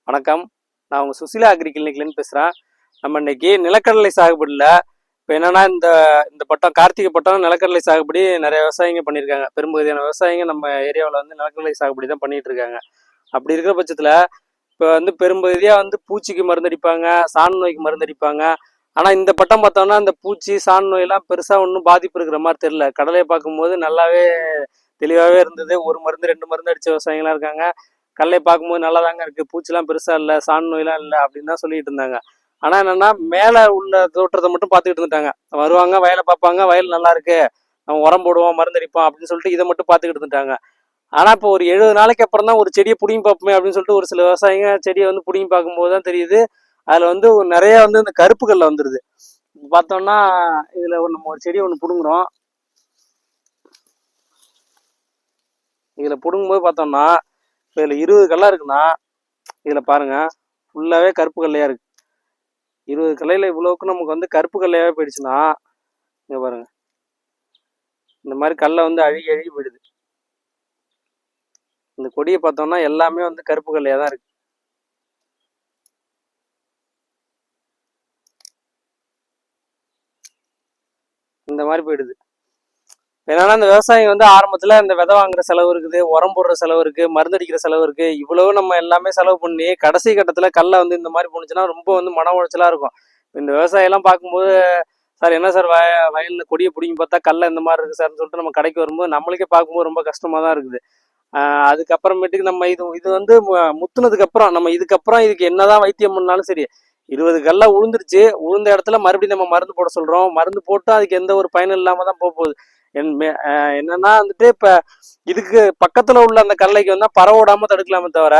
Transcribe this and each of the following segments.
வணக்கம். நான் உங்கள் சுசிலா அக்ரி கிளினிக்லேருந்து பேசுகிறேன். நம்ம இன்னைக்கு நிலக்கடலை சாகுபடியில் இப்போ என்னென்னா இந்த இந்த பட்டம் கார்த்திகை பட்டம் நிலக்கடலை சாகுபடி நிறைய விவசாயிங்க பண்ணியிருக்காங்க. பெரும்பகுதியான விவசாயிங்க நம்ம ஏரியாவில் வந்து நிலக்கடலை சாகுபடி தான் பண்ணிகிட்டு இருக்காங்க. அப்படி இருக்கிற பட்சத்தில் இப்போ வந்து பெரும்பகுதியாக வந்து பூச்சிக்கு மருந்தடிப்பாங்க, சாண் நோய்க்கு மருந்தடிப்பாங்க. ஆனால் இந்த பட்டம் பார்த்தோம்னா இந்த பூச்சி சாண் நோயெல்லாம் பெருசாக ஒன்றும் பாதிப்பு இருக்கிற மாதிரி தெரியல. கடலையை பார்க்கும்போது நல்லாவே தெளிவாகவே இருந்தது. ஒரு மருந்து 2 மருந்து அடித்த விவசாயிங்களாம் இருக்காங்க. கடலை பார்க்கும்போது நல்லா தாங்க இருக்குது, பூச்சிலாம் பெருசாக இல்லை, சாண் நோயெலாம் இல்லை அப்படின்னு தான் சொல்லிட்டு இருந்தாங்க. ஆனால் என்னென்னா மேலே உள்ள தோற்றத்தை மட்டும் பார்த்துக்கிட்டு இருந்துட்டாங்க. வருவாங்க, வயலை பார்ப்பாங்க, வயல் நல்லா இருக்கு, நம்ம உரம் போடுவோம், மருந்தடிப்போம் அப்படின்னு சொல்லிட்டு இதை மட்டும் பார்த்துக்கிட்டு இருந்துட்டாங்க. ஆனால் இப்போ ஒரு 70 நாளைக்கு அப்புறம் தான் ஒரு செடியை பிடிங்கி பார்ப்போமே அப்படின்னு சொல்லிட்டு ஒரு சில விவசாயிங்க செடியை வந்து பிடிங்கி பார்க்கும்போது தான் தெரியுது அதில் வந்து நிறைய வந்து இந்த கருப்புக்கல்ல வந்துடுது. பார்த்தோம்னா இதில் நம்ம ஒரு செடியை ஒன்று பிடுங்குறோம். இதில் பிடுங்கும்போது பார்த்தோம்னா இப்போ இதில் 20 கல்லா இருக்குன்னா இதில் பாருங்கள் ஃபுல்லாகவே கருப்பு கல்லையாக இருக்குது. 20 கல்லையில் இவ்வளோவுக்கு நமக்கு வந்து கருப்பு கல்லையாகவே போயிடுச்சுன்னா இங்கே பாருங்கள், இந்த மாதிரி கல்லை வந்து அழுகி அழுகி போயிடுது. இந்த கொடியை பார்த்தோம்னா எல்லாமே வந்து கருப்பு கல்லையாக தான் இருக்குது. இந்த மாதிரி போயிடுது. என்னன்னா இந்த விவசாயம் வந்து ஆரம்பத்தில் இந்த விதை வாங்குற செலவு இருக்குது, உரம் போடுற செலவு இருக்குது, மருந்தடிக்கிற செலவு இருக்குது. இவ்வளவு நம்ம எல்லாமே செலவு பண்ணி கடைசி கட்டத்தில் கல்லை வந்து இந்த மாதிரி போணுச்சுன்னா ரொம்ப வந்து மன உளைச்சலாக இருக்கும். இந்த விவசாயம்லாம் பார்க்கும்போது சார் என்ன சார் வயலில் கொடியை பிடிங்கி பார்த்தா கல்லை இந்த மாதிரி இருக்குது சார்னு சொல்லிட்டு நம்ம கடைக்கு வரும்போது நம்மளுக்கே பார்க்கும்போது ரொம்ப கஷ்டமாக தான் இருக்குது. அதுக்கப்புறமேட்டுக்கு நம்ம இது வந்து முத்துனதுக்கப்புறம் நம்ம இதுக்கு என்னதான் வைத்தியம் பண்ணாலும் சரி, 20 கல்லை உழுந்துருச்சு, உழுந்த இடத்துல மறுபடியும் நம்ம மருந்து போட சொல்கிறோம். மருந்து போட்டு அதுக்கு எந்த ஒரு பயனும் இல்லாமல் தான் போகுது. என்னன்னா வந்துட்டு இப்ப இதுக்கு பக்கத்துல உள்ள அந்த கல்லைக்கு வந்து பரவோடாம தடுக்கலாமே தவிர,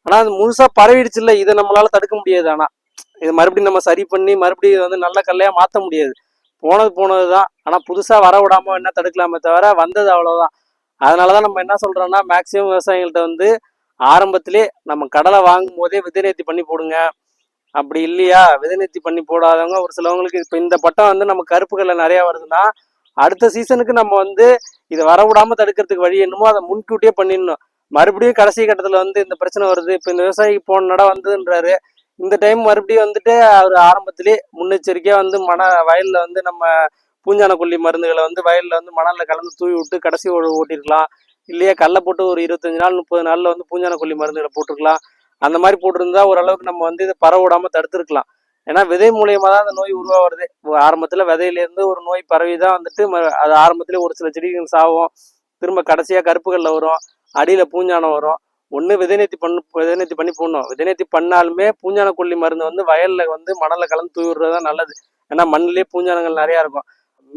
ஆனா அது முழுசா பரவிடுச்சு இல்லை, இதை நம்மளால தடுக்க முடியாது. ஆனா இது மறுபடியும் நம்ம சரி பண்ணி மறுபடியும் வந்து நல்ல கல்லையா மாற்ற முடியாது. போனதுதான். ஆனா புதுசா வர விடாம என்ன தடுக்கலாமே தவிர வந்தது அவ்வளவுதான். அதனாலதான் நம்ம என்ன சொல்றோம்னா மேக்சிமம் விவசாயிகள்கிட்ட வந்து ஆரம்பத்திலே நம்ம கடலை வாங்கும் போதே விதை நேர்த்தி பண்ணி போடுங்க. அப்படி இல்லையா விதை நேர்த்தி பண்ணி போடாதவங்க ஒரு சிலவங்களுக்கு இப்ப இந்த பட்டம் வந்து நம்ம கருப்பு கடலை நிறைய வருதுன்னா அடுத்த சீசனுக்கு நம்ம வந்து இதை வரவிடாம தடுக்கிறதுக்கு வழி என்னமோ அதை முன்கூட்டியே பண்ணிடணும். மறுபடியும் கடைசி கட்டத்தில் வந்து இந்த பிரச்சனை வருது. இப்போ இந்த விவசாயிக்கு போன நட வந்ததுன்றாரு, இந்த டைம் மறுபடியும் வந்துட்டு அவர் ஆரம்பத்திலே முன்னெச்சரிக்கையாக வந்து வயலில் வந்து நம்ம பூஞ்சான கொல்லி மருந்துகளை வந்து வயலில் வந்து மணலில் கலந்து தூவி விட்டு கடைசி ஓட்டிருக்கலாம். இல்லையா கடலை போட்டு ஒரு 25 நாள் 30 நாளில் வந்து பூஞ்சான கொல்லி மருந்துகளை போட்டிருக்கலாம். அந்த மாதிரி போட்டிருந்தா ஓரளவுக்கு நம்ம வந்து இதை பரவிடாமல் தடுத்துருக்கலாம். ஏன்னா விதை மூலியமா தான் அந்த நோய் உருவாகிறது. ஆரம்பத்துல விதையிலேருந்து ஒரு நோய் பரவிதான் வந்துட்டு அது ஆரம்பத்திலே ஒரு சில செடிகள் சாவும், திரும்ப கடைசியா கருப்புகள்ல வரும், அடியில பூஞ்சானம் வரும். ஒன்று விதை நேர்த்தி பண்ணி போடணும். விதை நேர்த்தி பண்ணாலுமே பூஞ்சான கொல்லி மருந்து வந்து வயல்ல வந்து மணல்ல கலந்து தூவி விடுறதுதான் நல்லது. ஏன்னா மண்ணிலே பூஞ்சானங்கள் நிறைய இருக்கும்.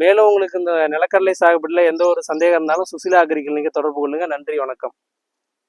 மேலும் உங்களுக்கு இந்த நிலக்கடலை சாகுபடியில் எந்த ஒரு சந்தேகம் இருந்தாலும் சுசிலா அக்ரி கிளினிக்கை தொடர்பு கொள்ளுங்க. நன்றி, வணக்கம்.